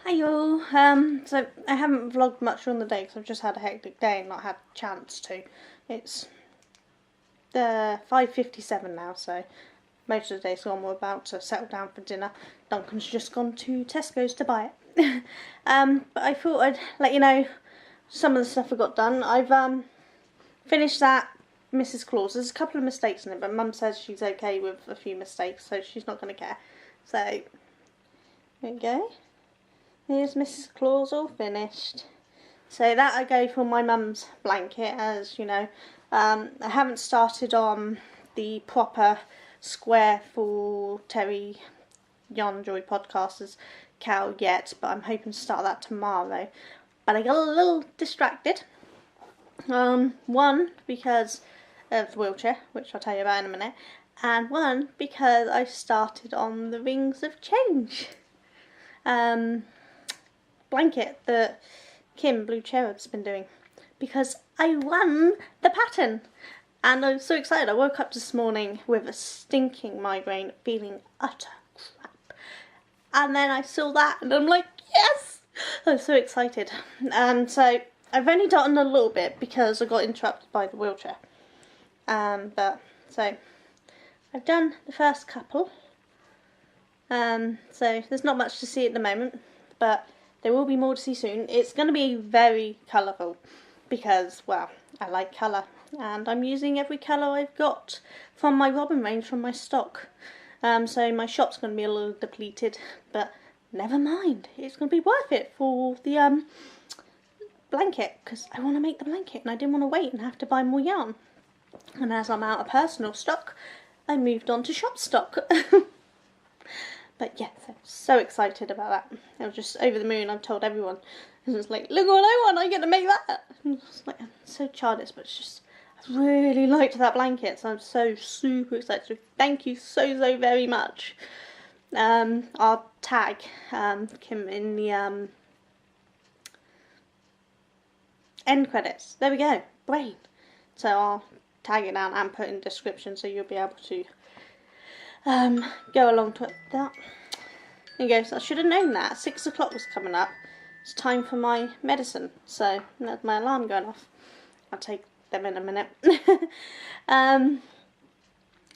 Hi all. So I haven't vlogged much on the day because I've just had a hectic day and not had a chance to. It's 5:57 now, so most of the day's gone. We're about to settle down for dinner. Duncan's just gone to Tesco's to buy it. But I thought I'd let you know some of the stuff I got done. I've finished that Mrs Claus. There's a couple of mistakes in it, but Mum says she's okay with a few mistakes, so she's not going to care. So there you go. Here's Mrs Claus all finished. So that I go for my mum's blanket, as you know. I haven't started on the proper square for Terry Yon Joy Podcasters cowl yet, but I'm hoping to start that tomorrow. But I got a little distracted. One, because of the wheelchair, which I'll tell you about in a minute, and one, because I started on the Rings of Change blanket that Kim Blue Cherub's been doing, because I won the pattern and I'm so excited. I woke up this morning with a stinking migraine, feeling utter crap, and then I saw that and I'm like, yes! I'm so excited. So I've only done a little bit because I got interrupted by the wheelchair, but so I've done the first couple. So there's not much to see at the moment, but there will be more to see soon. It's going to be very colourful because, well, I like colour and I'm using every colour I've got from my Robin range from my stock. So my shop's going to be a little depleted, but never mind. It's going to be worth it for the blanket, because I want to make the blanket and I didn't want to wait and have to buy more yarn. And as I'm out of personal stock, I moved on to shop stock. But yes, I'm so excited about that. I was just over the moon. I've told everyone. It was like, look what I want, I get to make that. And it's like, I'm so childish, but it's just, I really liked that blanket, so I'm so super excited. So thank you so very much. I'll tag Kim in the end credits. There we go, brain. So I'll tag it down and put in the description so you'll be able to go along to that. There you go. So I should have known that 6 o'clock was coming up. It's time for my medicine. So that's my alarm going off. I'll take them in a minute.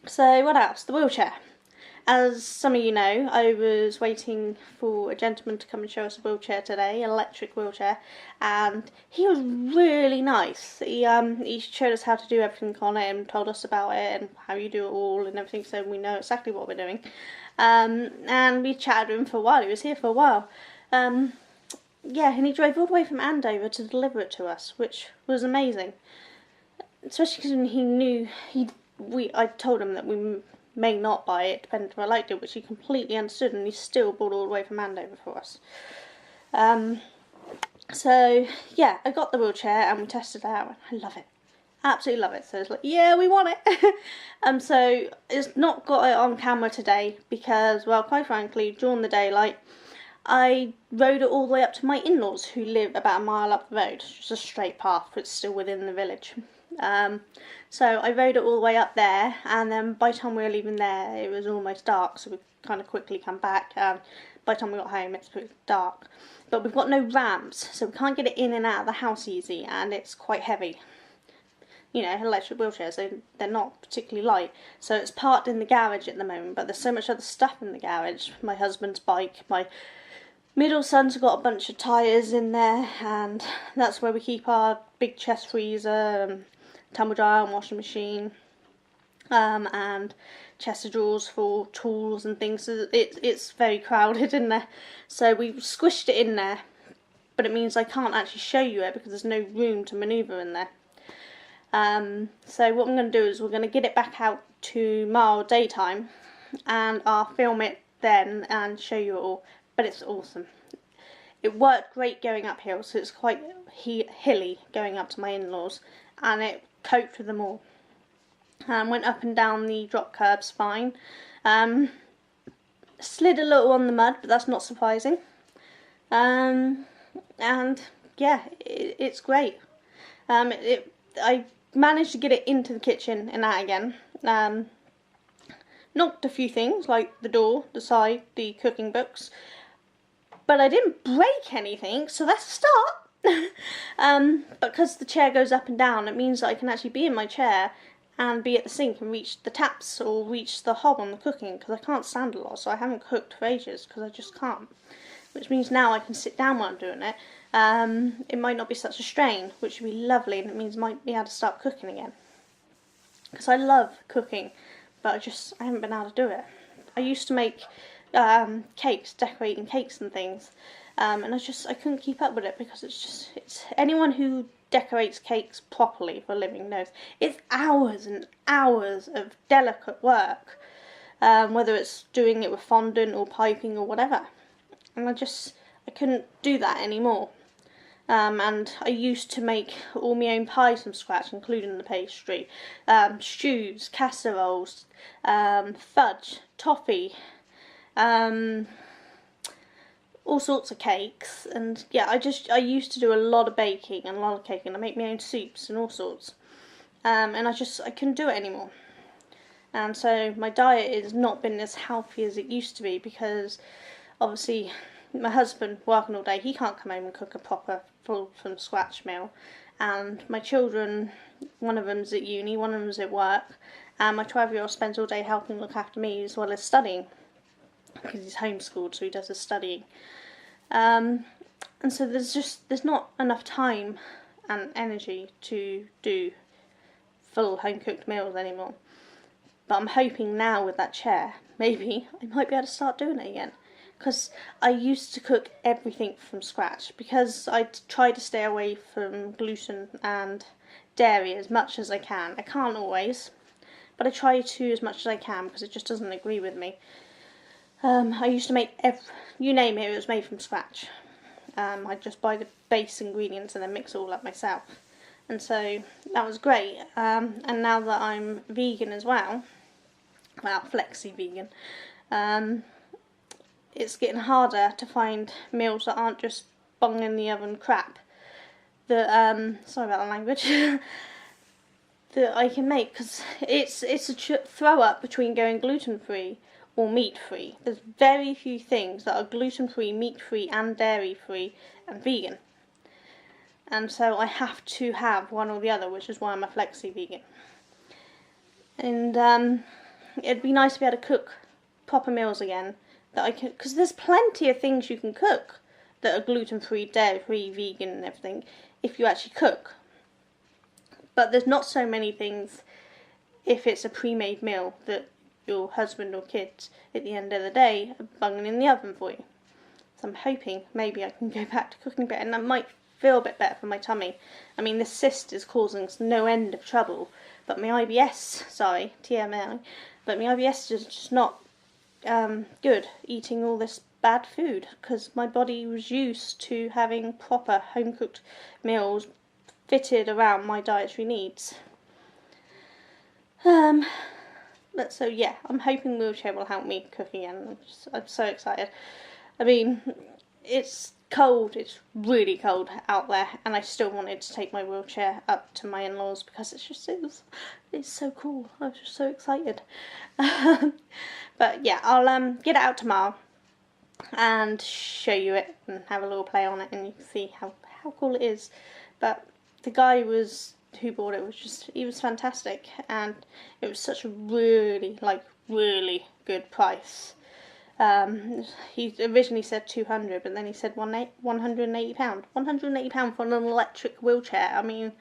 So what else? The wheelchair. As some of you know, I was waiting for a gentleman to come and show us a wheelchair today, an electric wheelchair, and he was really nice. He showed us how to do everything on it and told us about it and how you do it all and everything, so we know exactly what we're doing. And we chatted with him for a while. He was here for a while. Yeah, and he drove all the way from Andover to deliver it to us, which was amazing. Especially because he knew I told him that we may not buy it, depending if I liked it, which he completely understood, and he still brought all the way from Andover for us. So yeah, I got the wheelchair and we tested it out. I love it, absolutely love it. So it's like, yeah, we want it. So it's not got it on camera today because, well, quite frankly, during the daylight, I rode it all the way up to my in-laws who live about a mile up the road. It's just a straight path, but it's still within the village. So I rode it all the way up there, and then by the time we were leaving there, it was almost dark, so we kind of quickly come back. By the time we got home, it's pretty dark. But we've got no ramps, so we can't get it in and out of the house easy, and it's quite heavy. You know, electric wheelchairs, they're not particularly light. So it's parked in the garage at the moment, but there's so much other stuff in the garage. My husband's bike, my middle son's got a bunch of tyres in there, and that's where we keep our big chest freezer, tumble dryer and washing machine, and chest of drawers for tools and things. So it's very crowded in there. So we've squished it in there, but it means I can't actually show you it because there's no room to manoeuvre in there. So what I'm going to do is we're going to get it back out tomorrow daytime, and I'll film it then and show you it all. But it's awesome. It worked great going uphill, so it's quite hilly going up to my in-laws, and it coped with them all. Went up and down the drop curbs fine. Slid a little on the mud, but that's not surprising. And yeah, it's great. I managed to get it into the kitchen and out again. Knocked a few things like the door, the side, the cooking books. but I didn't break anything, so that's a start. Because the chair goes up and down, it means that I can actually be in my chair and be at the sink and reach the taps or reach the hob on the cooking, because I can't stand a lot, so I haven't cooked for ages because I just can't. Which means now I can sit down while I'm doing it. It might not be such a strain, which would be lovely, and it means I might be able to start cooking again. Because I love cooking, but I haven't been able to do it. I used to make cakes, decorating cakes and things, and I couldn't keep up with it, because it's anyone who decorates cakes properly for a living knows it's hours and hours of delicate work, whether it's doing it with fondant or piping or whatever, and I couldn't do that anymore. And I used to make all my own pies from scratch, including the pastry, stews, casseroles, fudge, toffee, all sorts of cakes, and yeah, I used to do a lot of baking and a lot of caking. I make my own soups and all sorts, and I couldn't do it anymore. And so my diet has not been as healthy as it used to be, because obviously my husband working all day, he can't come home and cook a proper full from scratch meal, and my children, one of them's at uni, one of them's at work, and my 12-year-old spends all day helping look after me as well as studying, because he's homeschooled, so he does his studying. And so there's not enough time and energy to do full home cooked meals anymore. But I'm hoping now with that chair, maybe I might be able to start doing it again. Because I used to cook everything from scratch, because I try to stay away from gluten and dairy as much as I can. I can't always, but I try to as much as I can, because it just doesn't agree with me. I used to make you name it, it was made from scratch. I'd just buy the base ingredients and then mix it all up myself. And so that was great. And now that I'm vegan as well, flexi vegan, it's getting harder to find meals that aren't just bung in the oven crap. That sorry about the language. That I can make, because it's a throw up between going gluten free or meat free. There's very few things that are gluten free, meat free, and dairy free, and vegan. And so I have to have one or the other, which is why I'm a flexi vegan. And it'd be nice to be able to cook proper meals again, that I can, because there's plenty of things you can cook that are gluten free, dairy free, vegan, and everything, if you actually cook. But there's not so many things if it's a pre-made meal that your husband or kids at the end of the day are bunging in the oven for you. So I'm hoping maybe I can go back to cooking better, and that might feel a bit better for my tummy. I mean, this cyst is causing no end of trouble, but my IBS, sorry, TMI, but my IBS is just not good eating all this bad food, because my body was used to having proper home cooked meals fitted around my dietary needs. But so yeah, I'm hoping the wheelchair will help me cook again. I'm so excited. I mean, it's cold, it's really cold out there, and I still wanted to take my wheelchair up to my in-laws, because it's so cool. I was just so excited. But yeah, I'll get it out tomorrow and show you it and have a little play on it, and you can see how cool it is. But the guy who bought it he was fantastic, and it was such a really good price. He originally said 200, but then he said £180. £180 for an electric wheelchair. I mean,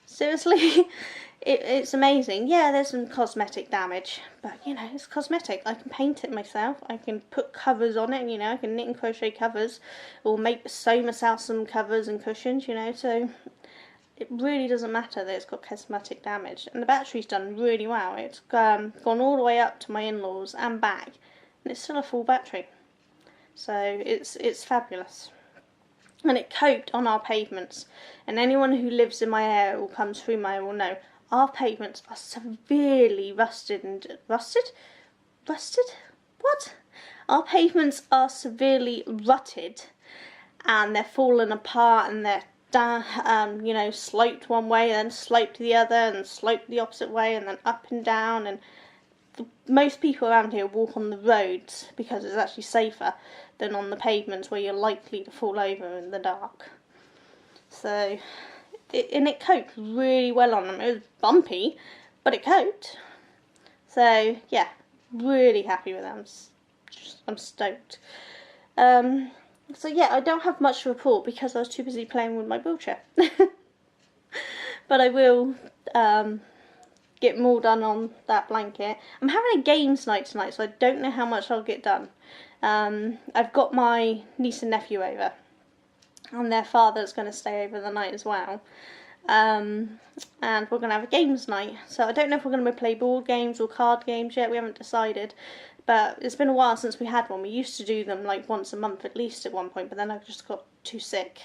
seriously, it's amazing. Yeah, there's some cosmetic damage, but you know, it's cosmetic. I can paint it myself. I can put covers on it. You know, I can knit and crochet covers, or sew myself some covers and cushions. You know, so it really doesn't matter that it's got cosmetic damage. And the battery's done really well. It's gone all the way up to my in-laws and back, and it's still a full battery. So it's fabulous. And it coped on our pavements. And anyone who lives in my area or comes through my area will know our pavements are severely rusted and rusted? What? Our pavements are severely rutted, and they're falling apart, and they're down, you know, sloped one way, then sloped the other, and sloped the opposite way, and then up and down, and most people around here walk on the roads because it's actually safer than on the pavements where you're likely to fall over in the dark. So, it coped really well on them. It was bumpy, but it coped. So, yeah, really happy with them. I'm stoked. So yeah, I don't have much to report because I was too busy playing with my wheelchair. But I will get more done on that blanket. I'm having a games night tonight, so I don't know how much I'll get done. I've got my niece and nephew over, and their father's going to stay over the night as well. And we're going to have a games night. So I don't know if we're going to play board games or card games yet. We haven't decided. But it's been a while since we had one. We used to do them like once a month at least at one point, but then I just got too sick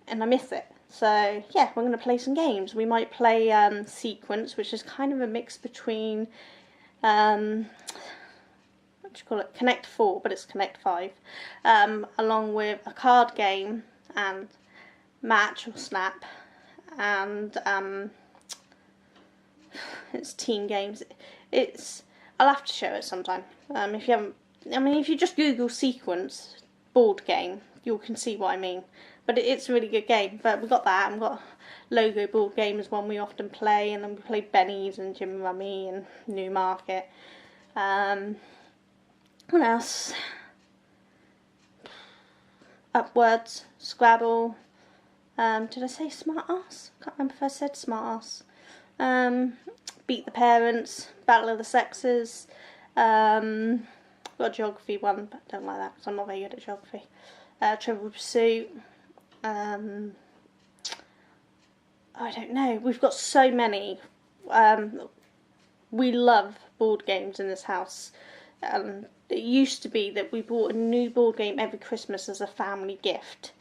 and I miss it. So yeah, we're going to play some games. We might play Sequence, which is kind of a mix between what do you call it, Connect 4, but it's Connect 5, along with a card game and Match or Snap, and it's team games. I'll have to show it sometime. If you haven't, if you just Google Sequence board game, you can see what I mean. But it's a really good game. But we've got that, and we've got Logo board game is one we often play, and then we play Benny's and Jim Rummy and Newmarket. What else? Upwards, Scrabble. Did I say Smart Ass? Can't remember if I said Smart Ass. Beat the Parents, Battle of the Sexes. Got a geography one, but don't like that because I'm not very good at geography. Trivial Pursuit. I don't know. We've got so many. We love board games in this house. It used to be that we bought a new board game every Christmas as a family gift.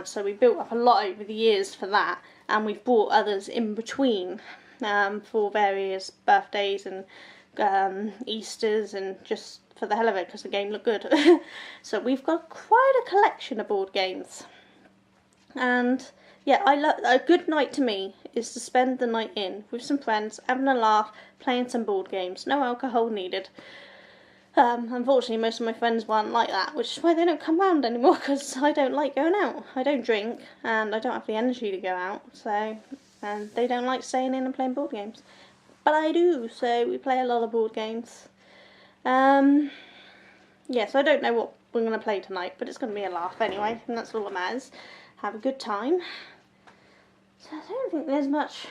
So we built up a lot over the years for that, and we've bought others in between for various birthdays and Easters, and just for the hell of it because the game looked good. So we've got quite a collection of board games. And yeah, a good night to me is to spend the night in with some friends, having a laugh, playing some board games. No alcohol needed. Unfortunately, most of my friends weren't like that, which is why they don't come round anymore, because I don't like going out. I don't drink, and I don't have the energy to go out, so, and they don't like staying in and playing board games. But I do, so we play a lot of board games. Yeah, so I don't know what we're going to play tonight, but it's going to be a laugh anyway, and that's all that matters. Have a good time. So I don't think there's much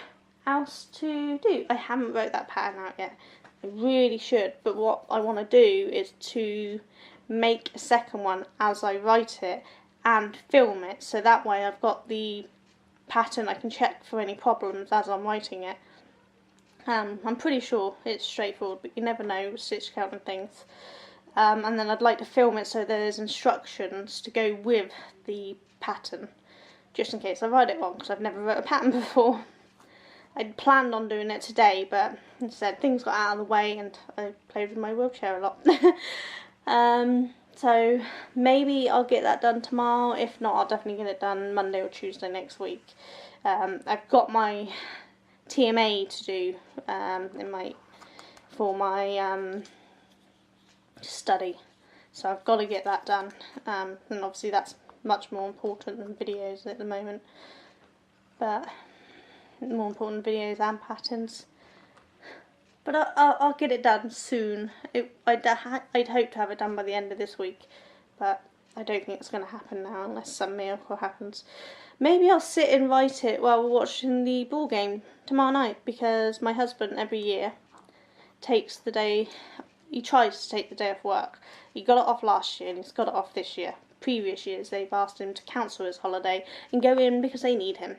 else to do. I haven't wrote that pattern out yet. I really should, but what I want to do is to make a second one as I write it and film it, so that way I've got the pattern. I can check for any problems as I'm writing it. I'm pretty sure it's straightforward, but you never know with stitch count and things. And then I'd like to film it so there's instructions to go with the pattern, just in case I write it wrong, because I've never wrote a pattern before. I'd planned on doing it today, but instead things got out of the way and I played with my wheelchair a lot. So maybe I'll get that done tomorrow. If not, I'll definitely get it done Monday or Tuesday next week. I've got my TMA to do for my study, so I've got to get that done, and obviously that's much more important than videos at the moment, but more important than videos and patterns. But I'll get it done soon. I'd hope to have it done by the end of this week, but I don't think it's going to happen now unless some miracle happens. Maybe I'll sit and write it while we're watching the ball game tomorrow night, because my husband every year takes the day, he tries to take the day off work. He got it off last year and he's got it off this year. Previous years they've asked him to cancel his holiday and go in because they need him.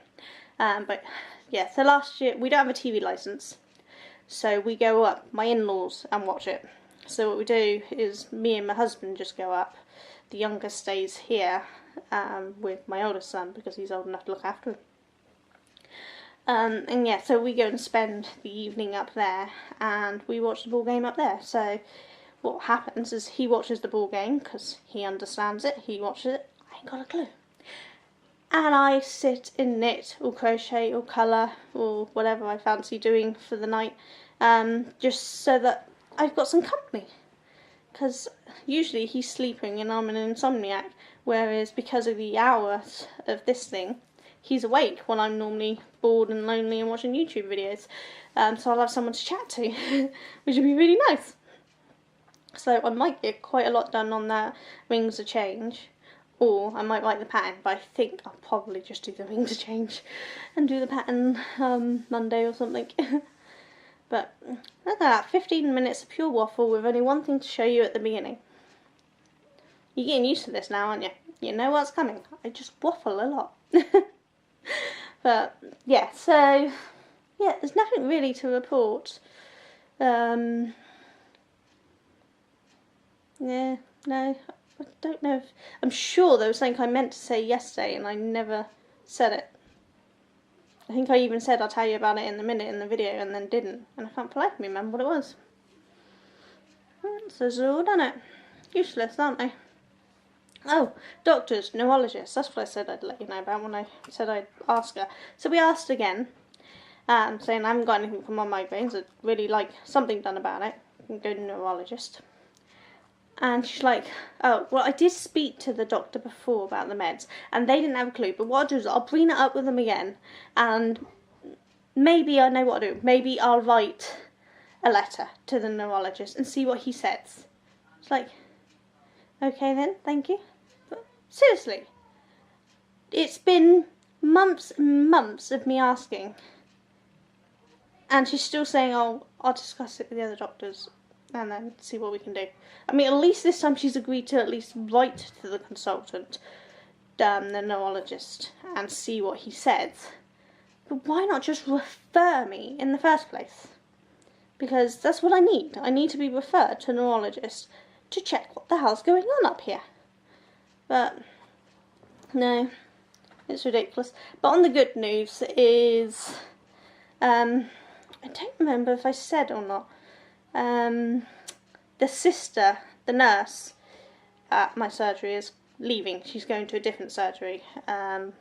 But yeah, so last year, we don't have a TV licence, so we go up, my in-laws, and watch it. So what we do is me and my husband just go up. The youngest stays here with my oldest son because he's old enough to look after him. And yeah, so we go and spend the evening up there and we watch the ball game up there. So what happens is he watches the ball game because he understands it, he watches it, I ain't got a clue. And I sit and knit or crochet or colour or whatever I fancy doing for the night, just so that I've got some company. Because usually he's sleeping and I'm an insomniac, whereas because of the hours of this thing, he's awake when I'm normally bored and lonely and watching YouTube videos. So I'll have someone to chat to, which would be really nice. So I might get quite a lot done on that rings of change, or I might write the pattern, but I think I'll probably just do the rings of change and do the pattern Monday or something. But look at that, 15 minutes of pure waffle with only one thing to show you at the beginning. You're getting used to this now, aren't you? You know what's coming. I just waffle a lot. But yeah, so yeah, there's nothing really to report. Yeah, no, I don't know if... I'm sure there was something I meant to say yesterday and I never said it. I think I even said I'll tell you about it in a minute in the video and then didn't. And I can't for the life of me remember what it was. So it's all done it. Useless, aren't they? Oh, doctors, neurologists. That's what I said I'd let you know about when I said I'd ask her. So we asked again, saying I haven't got anything for my migraines. I'd really like something done about it. Go to a neurologist. And she's like, oh, well, I did speak to the doctor before about the meds, and they didn't have a clue. But what I'll do is I'll bring it up with them again, and maybe I know what to do. Maybe I'll write a letter to the neurologist and see what he says. It's like, okay then, thank you. But seriously, it's been months and months of me asking, and she's still saying, oh, I'll discuss it with the other doctors and then see what we can do. I mean, at least this time she's agreed to at least write to the consultant, the neurologist, and see what he says. But why not just refer me in the first place? Because that's what I need. I need to be referred to a neurologist to check what the hell's going on up here. But no, it's ridiculous. But on the good news is, I don't remember if I said or not, the sister, the nurse at my surgery, is leaving. She's going to a different surgery, a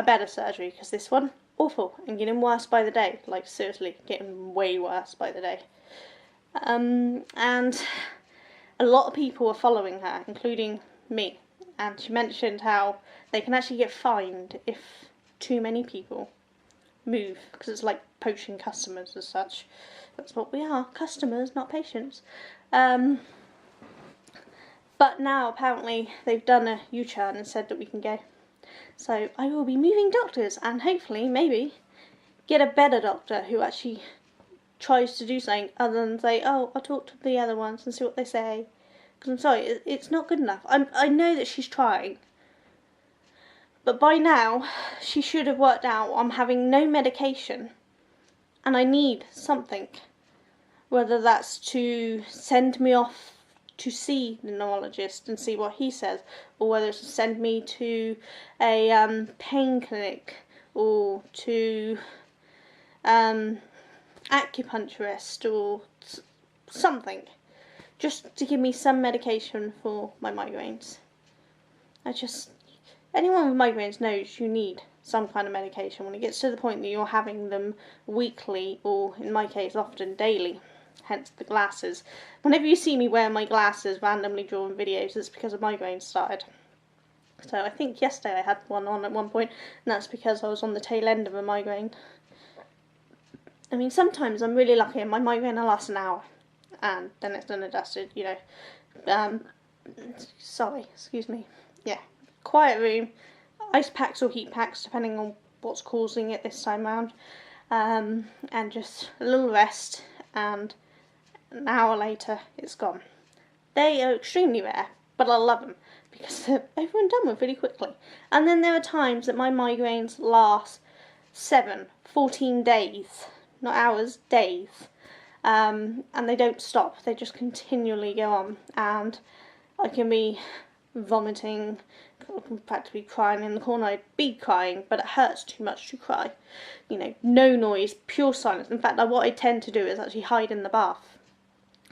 better surgery, because this one, awful, and getting worse by the day. Like, seriously, getting way worse by the day. And a lot of people are following her, including me. And she mentioned how they can actually get fined if too many people move, because it's like poaching customers as such. That's what we are, customers, not patients. But now apparently they've done a U-turn and said that we can go. So I will be moving doctors and hopefully maybe get a better doctor who actually tries to do something other than say, oh, I'll talk to the other ones and see what they say. Because I'm sorry, it's not good enough. I know that she's trying. But by now, she should have worked out I'm having no medication and I need something. Whether that's to send me off to see the neurologist and see what he says, or whether it's to send me to a pain clinic or to acupuncturist or something, just to give me some medication for my migraines. Anyone with migraines knows you need some kind of medication when it gets to the point that you're having them weekly, or in my case often daily, hence the glasses. Whenever you see me wear my glasses randomly during videos, it's because a migraine started. So I think yesterday I had one on at one point, and that's because I was on the tail end of a migraine. I mean, sometimes I'm really lucky and my migraine will last an hour, and then it's done and dusted, you know. Sorry, excuse me. Yeah, quiet room, ice packs or heat packs, depending on what's causing it this time round, and just a little rest, and an hour later it's gone. They are extremely rare, but I love them because they're over and done with really quickly. And then there are times that my migraines last 14 days, not hours, days, and they don't stop. They just continually go on, and I can be vomiting, I can practically crying in the corner. I'd be crying, but it hurts too much to cry. You know, no noise, pure silence. In fact, what I tend to do is actually hide in the bath.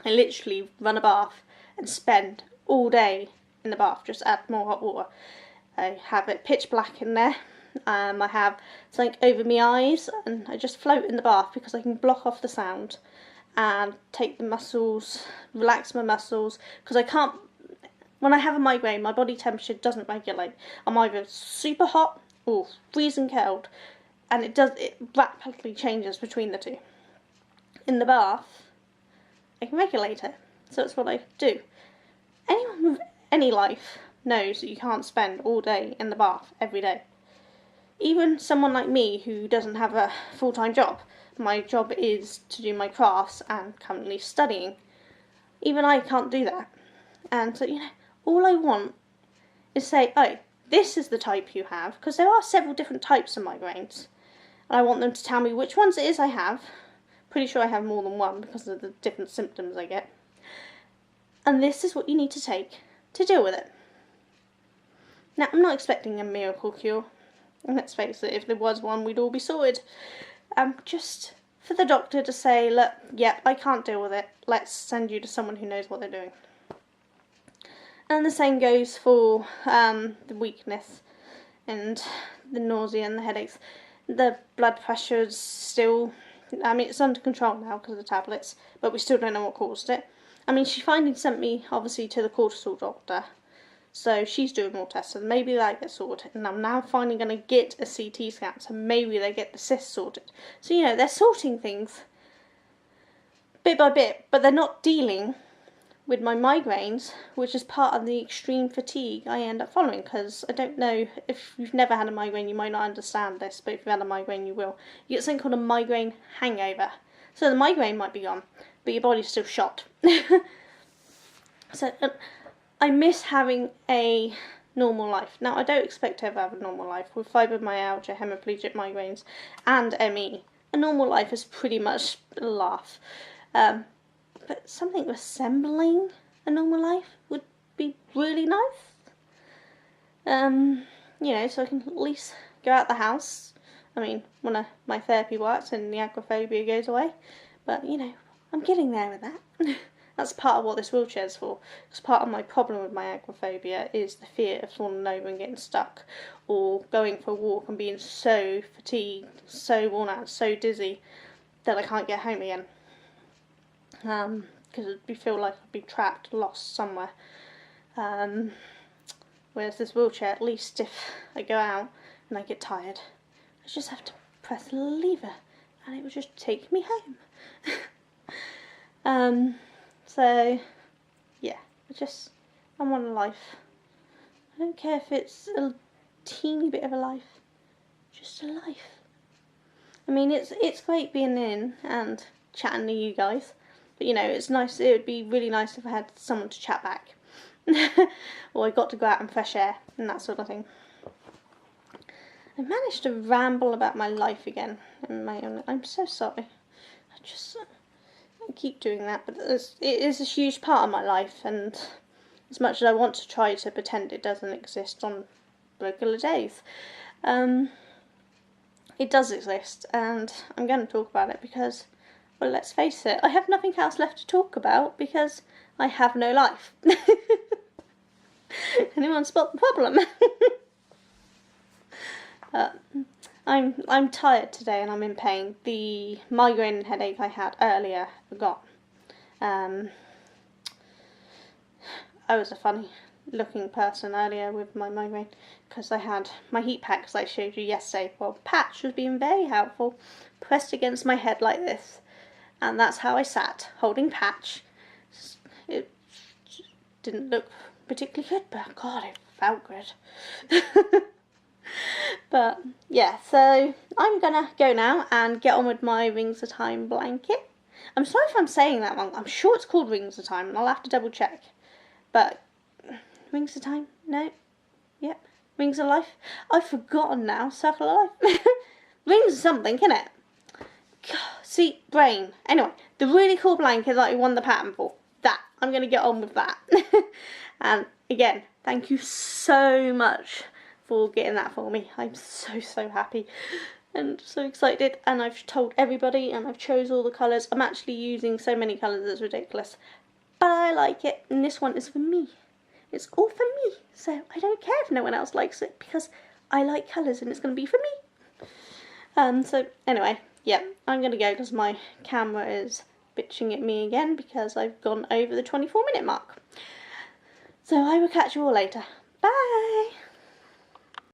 I literally run a bath and spend all day in the bath, just add more hot water. I have it pitch black in there. I have something over my eyes, and I just float in the bath because I can block off the sound. and take the muscles, relax my muscles, because I can't, when I have a migraine, my body temperature doesn't regulate. I'm either super hot or freezing cold, and it rapidly changes between the two. In the bath, I can regulate it, so that's what I do. Anyone with any life knows that you can't spend all day in the bath every day. Even someone like me who doesn't have a full-time job. My job is to do my crafts and currently studying. Even I can't do that. And so, all I want is say, oh, this is the type you have, because there are several different types of migraines. And I want them to tell me which ones it is I have. Pretty sure I have more than one because of the different symptoms I get. And this is what you need to take to deal with it. Now, I'm not expecting a miracle cure. And let's face it, if there was one, we'd all be sorted. Just for the doctor to say, look, yep, I can't deal with it. Let's send you to someone who knows what they're doing. And the same goes for the weakness and the nausea and the headaches. The blood pressure is still, it's under control now because of the tablets, but we still don't know what caused it. She finally sent me, obviously, to the cortisol doctor. So she's doing more tests, and maybe that gets sorted. And I'm now finally going to get a CT scan, so maybe they get the cyst sorted. So, they're sorting things bit by bit, but they're not dealing with my migraines, which is part of the extreme fatigue I end up following. Because I don't know, if you've never had a migraine, you might not understand this, but if you've had a migraine, you will. You get something called a migraine hangover. So the migraine might be gone, but your body's still shot. So I miss having a normal life. Now, I don't expect to ever have a normal life. With fibromyalgia, hemiplegic migraines, and ME, a normal life is pretty much a laugh. But something resembling a normal life would be really nice. So I can at least go out the house. One of my therapy works and the agoraphobia goes away. But, I'm getting there with that. That's part of what this wheelchair is for. Because part of my problem with my agoraphobia is the fear of falling over and getting stuck. Or going for a walk and being so fatigued, so worn out, so dizzy that I can't get home again. Because I feel like I'd be trapped, lost somewhere. Whereas this wheelchair, at least if I go out and I get tired, I just have to press the lever and it will just take me home. So, yeah, I want a life. I don't care if it's a teeny bit of a life, just a life. It's great being in and chatting to you guys, but it's nice. It would be really nice if I had someone to chat back, or I got to go out in fresh air and that sort of thing. I managed to ramble about my life again in my own. I'm so sorry. I keep doing that, but it is a huge part of my life, and as much as I want to try to pretend it doesn't exist on regular days, it does exist, and I'm going to talk about it because, well, let's face it, I have nothing else left to talk about because I have no life. Anyone spot the problem? I'm tired today and I'm in pain. The migraine and headache I had earlier are gone. I was a funny looking person earlier with my migraine because I had my heat packs I showed you yesterday. Well, Patch was being very helpful, pressed against my head like this, and that's how I sat, holding Patch. It didn't look particularly good, but God, it felt good. But yeah, so I'm gonna go now and get on with my Rings of Time blanket. I'm sorry if I'm saying that wrong. I'm sure it's called Rings of Time, and I'll have to double check. But Rings of Time? No? Yep. Rings of Life? I've forgotten now. Circle of Life. Rings of something, innit? See, brain. Anyway, the really cool blanket that I won the pattern for. That. I'm gonna get on with that. And again, thank you so much for getting that for me. I'm so happy and so excited, and I've told everybody and I've chose all the colours. I'm actually using so many colours it's ridiculous, but I like it, and this one is for me. It's all for me, so I don't care if no one else likes it because I like colours and it's going to be for me. So anyway, yeah, I'm going to go because my camera is bitching at me again because I've gone over the 24-minute mark. So I will catch you all later. Bye!